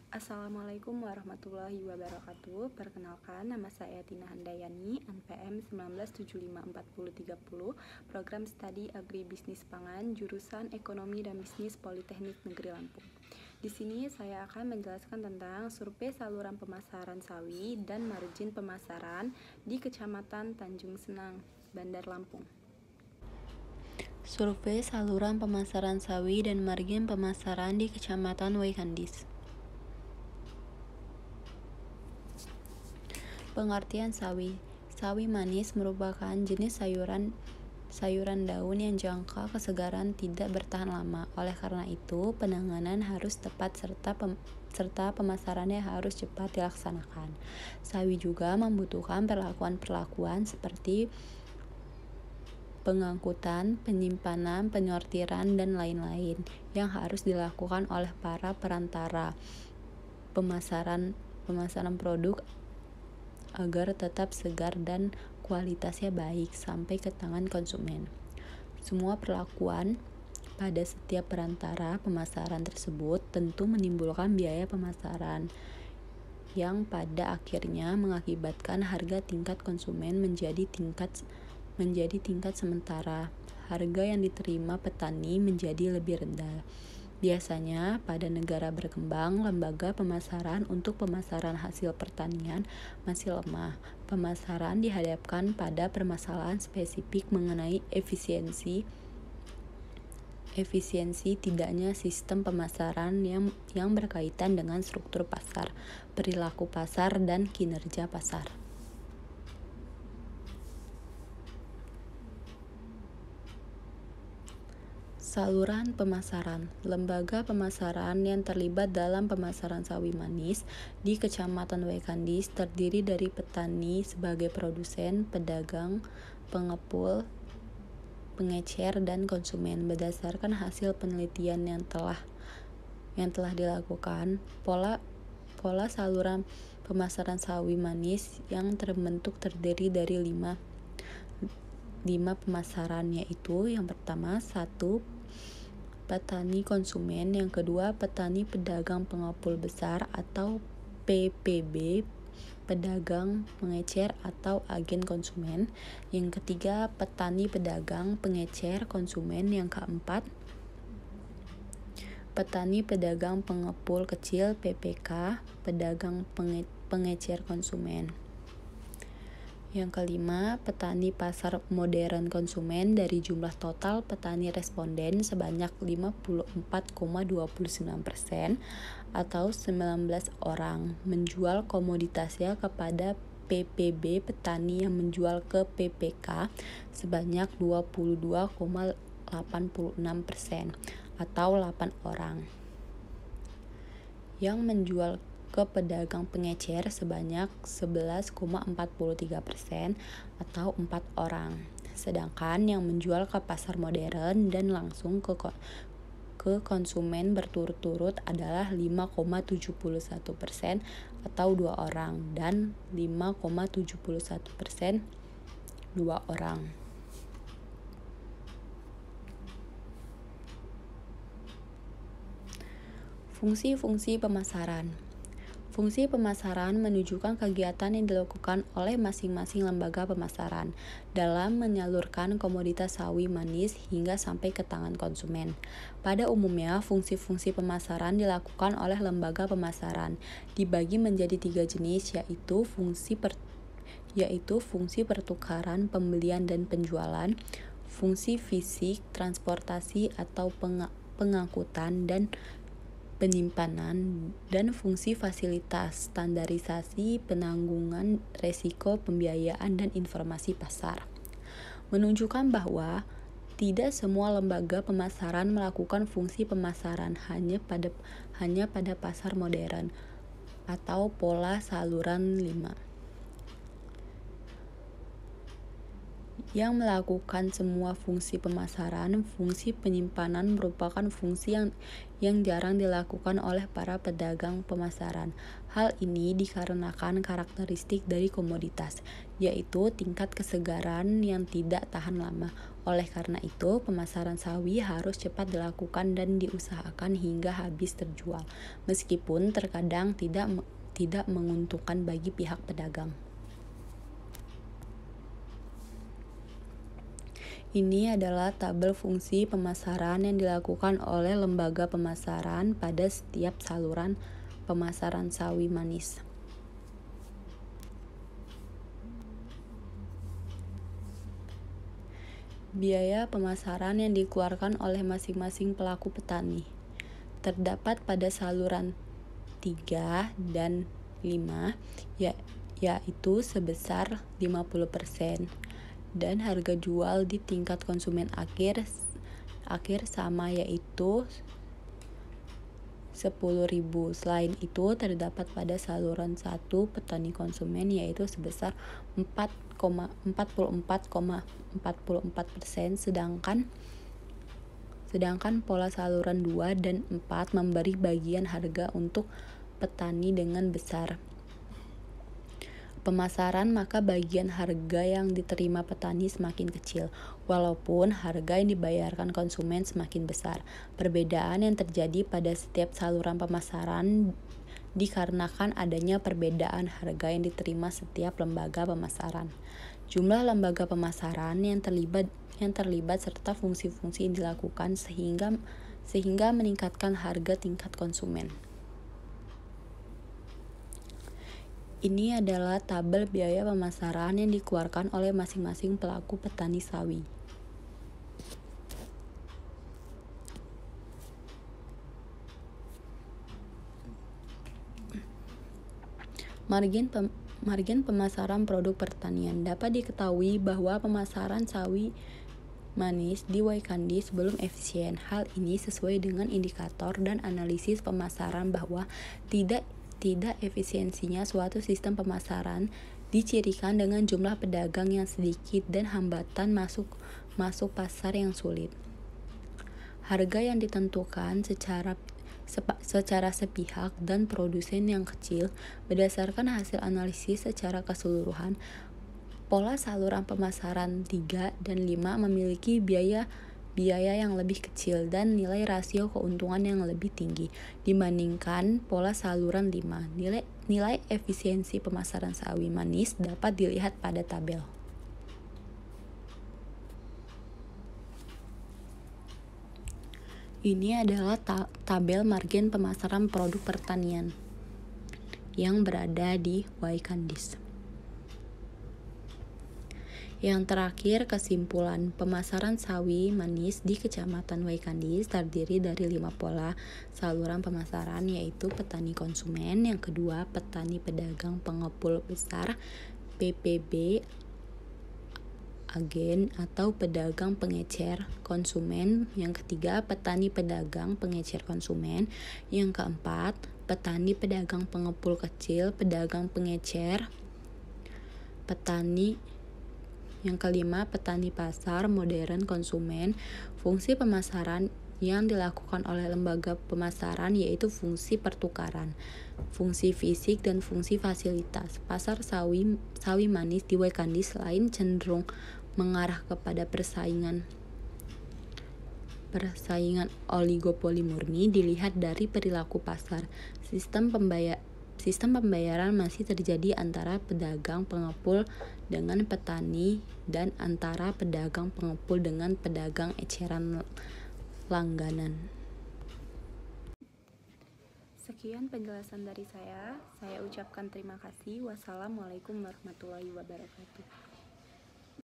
Assalamualaikum warahmatullahi wabarakatuh. Perkenalkan, nama saya Tina Handayani, NPM 19754030, Program Studi Agribisnis Pangan, jurusan Ekonomi dan Bisnis Politeknik Negeri Lampung. Di sini saya akan menjelaskan tentang survei saluran pemasaran sawi dan margin pemasaran di Kecamatan Tanjung Senang, Bandar Lampung. Survei saluran pemasaran sawi dan margin pemasaran di Kecamatan Waikandis. Pengertian sawi. Sawi manis merupakan jenis sayuran daun yang jangka kesegaran tidak bertahan lama. Oleh karena itu, penanganan harus tepat serta pemasarannya harus cepat dilaksanakan. Sawi juga membutuhkan perlakuan seperti pengangkutan, penyimpanan, penyortiran, dan lain-lain yang harus dilakukan oleh para perantara pemasaran produk agar tetap segar dan kualitasnya baik sampai ke tangan konsumen. Semua perlakuan pada setiap perantara pemasaran tersebut tentu menimbulkan biaya pemasaran yang pada akhirnya mengakibatkan harga tingkat konsumen menjadi tingkat sementara. Harga yang diterima petani menjadi lebih rendah. Biasanya pada negara berkembang, lembaga pemasaran untuk pemasaran hasil pertanian masih lemah. Pemasaran dihadapkan pada permasalahan spesifik mengenai efisiensi tidaknya sistem pemasaran yang berkaitan dengan struktur pasar, perilaku pasar, dan kinerja pasar. Saluran pemasaran. Lembaga pemasaran yang terlibat dalam pemasaran sawi manis di Kecamatan Waikandis terdiri dari petani sebagai produsen, pedagang, pengepul, pengecer, dan konsumen. Berdasarkan hasil penelitian yang telah dilakukan, pola saluran pemasaran sawi manis yang terbentuk terdiri dari lima pemasaran, yaitu yang pertama 1. Petani konsumen, yang kedua petani pedagang pengepul besar atau PPB, pedagang pengecer atau agen konsumen, yang ketiga petani pedagang pengecer konsumen, yang keempat petani pedagang pengepul kecil PPK, pedagang pengecer konsumen. Yang kelima, petani pasar modern konsumen. Dari jumlah total petani responden sebanyak 54,29% atau 19 orang menjual komoditasnya kepada PPB. Petani yang menjual ke PPK sebanyak 22,86% atau 8 orang. Yang menjual ke pedagang pengecer sebanyak 11,43% atau 4 orang. Sedangkan yang menjual ke pasar modern dan langsung ke konsumen berturut-turut adalah 5,71% atau 2 orang dan 5,71% 2 orang. Fungsi-fungsi pemasaran. Fungsi pemasaran menunjukkan kegiatan yang dilakukan oleh masing-masing lembaga pemasaran dalam menyalurkan komoditas sawi manis hingga sampai ke tangan konsumen. Pada umumnya, fungsi-fungsi pemasaran dilakukan oleh lembaga pemasaran dibagi menjadi 3 jenis, yaitu fungsi pertukaran, pembelian dan penjualan, fungsi fisik, transportasi atau pengangkutan dan penyimpanan, dan fungsi fasilitas, standarisasi, penanggungan resiko, pembiayaan, dan informasi pasar. Menunjukkan bahwa tidak semua lembaga pemasaran melakukan fungsi pemasaran hanya pada pasar modern atau pola saluran 5, yang melakukan semua fungsi pemasaran. Fungsi penyimpanan merupakan fungsi yang jarang dilakukan oleh para pedagang pemasaran. Hal ini dikarenakan karakteristik dari komoditas, yaitu tingkat kesegaran yang tidak tahan lama. Oleh karena itu, pemasaran sawi harus cepat dilakukan dan diusahakan hingga habis terjual, meskipun terkadang tidak menguntungkan bagi pihak pedagang. Ini adalah tabel fungsi pemasaran yang dilakukan oleh lembaga pemasaran pada setiap saluran pemasaran sawi manis. Biaya pemasaran yang dikeluarkan oleh masing-masing pelaku petani terdapat pada saluran 3 dan 5, yaitu sebesar 50%. Dan harga jual di tingkat konsumen akhir sama, yaitu 10.000. Selain itu terdapat pada saluran 1 petani konsumen, yaitu sebesar 44,44%, sedangkan pola saluran 2 dan 4 memberi bagian harga untuk petani dengan besar pemasaran, maka bagian harga yang diterima petani semakin kecil, walaupun harga yang dibayarkan konsumen semakin besar. Perbedaan yang terjadi pada setiap saluran pemasaran dikarenakan adanya perbedaan harga yang diterima setiap lembaga pemasaran, jumlah lembaga pemasaran yang terlibat serta fungsi-fungsi yang dilakukan sehingga meningkatkan harga tingkat konsumen. Ini adalah tabel biaya pemasaran yang dikeluarkan oleh masing-masing pelaku petani sawi. Margin pemasaran produk pertanian. Dapat diketahui bahwa pemasaran sawi manis di Waikandis belum efisien. Hal ini sesuai dengan indikator dan analisis pemasaran bahwa tidak efisiensinya suatu sistem pemasaran dicirikan dengan jumlah pedagang yang sedikit dan hambatan masuk pasar yang sulit. Harga yang ditentukan secara sepihak dan produsen yang kecil. Berdasarkan hasil analisis secara keseluruhan, pola saluran pemasaran 3 dan 5 memiliki biaya yang lebih kecil dan nilai rasio keuntungan yang lebih tinggi dibandingkan pola saluran 5. Nilai efisiensi pemasaran sawi manis dapat dilihat pada tabel. Ini adalah tabel margin pemasaran produk pertanian yang berada di Waikandis. Yang terakhir, kesimpulan pemasaran sawi manis di Kecamatan Waikandis terdiri dari 5 pola saluran pemasaran, yaitu petani konsumen, yang kedua petani pedagang pengepul besar PPB, agen atau pedagang pengecer konsumen, yang ketiga petani pedagang pengecer konsumen, yang keempat petani pedagang pengepul kecil, pedagang pengecer, yang kelima, petani pasar modern konsumen. Fungsi pemasaran yang dilakukan oleh lembaga pemasaran yaitu fungsi pertukaran, fungsi fisik, dan fungsi fasilitas. Pasar sawi manis di Waikandis selain cenderung mengarah kepada persaingan oligopoli murni, dilihat dari perilaku pasar. Sistem pembayaran masih terjadi antara pedagang pengepul dengan petani dan antara pedagang pengepul dengan pedagang eceran langganan. Sekian penjelasan dari saya ucapkan terima kasih. Wassalamualaikum warahmatullahi wabarakatuh.